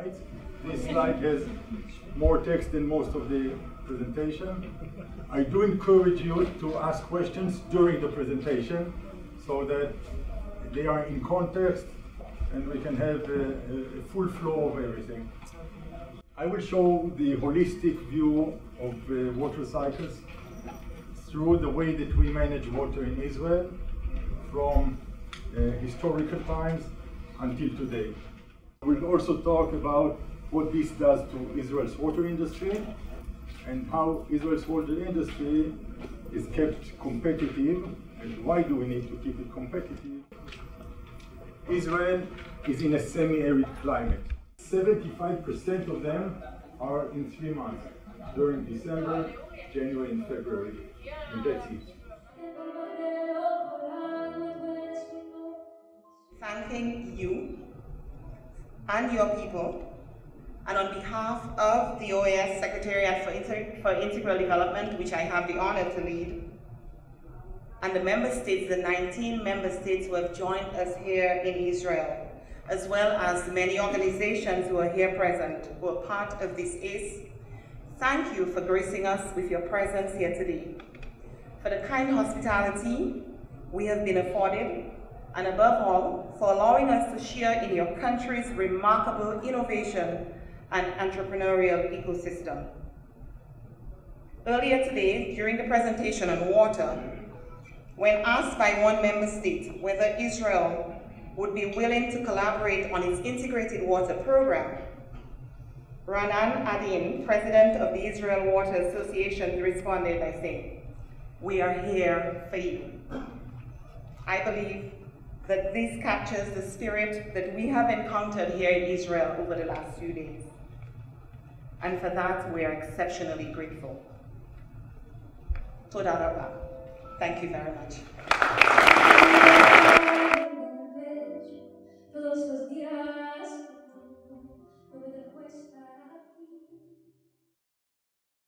slides. This slide has more text than most of the presentation. I do encourage you to ask questions during the presentation so that they are in context and we can have a full flow of everything. I will show the holistic view of water cycles through the way that we manage water in Israel from historical times until today. We'll also talk about what this does to Israel's water industry and how Israel's water industry is kept competitive and why do we need to keep it competitive. Israel is in a semi-arid climate. 75% of them are in 3 months, during December, January and February, and that's it. Thanking you and your people, and on behalf of the OAS Secretariat for Integral Development, which I have the honor to lead, and the member states, the 19 member states who have joined us here in Israel, as well as the many organizations who are here present, who are part of this ACE, thank you for gracing us with your presence here today, for the kind hospitality we have been afforded, and above all, for allowing us to share in your country's remarkable innovation and entrepreneurial ecosystem. Earlier today, during the presentation on water, when asked by one member state whether Israel would be willing to collaborate on its integrated water program, Raanan Adin, president of the Israel Water Association, responded by saying, "We are here for you." I believe that this captures the spirit that we have encountered here in Israel over the last few days. And for that, we are exceptionally grateful. Toda rabba. Thank you very much.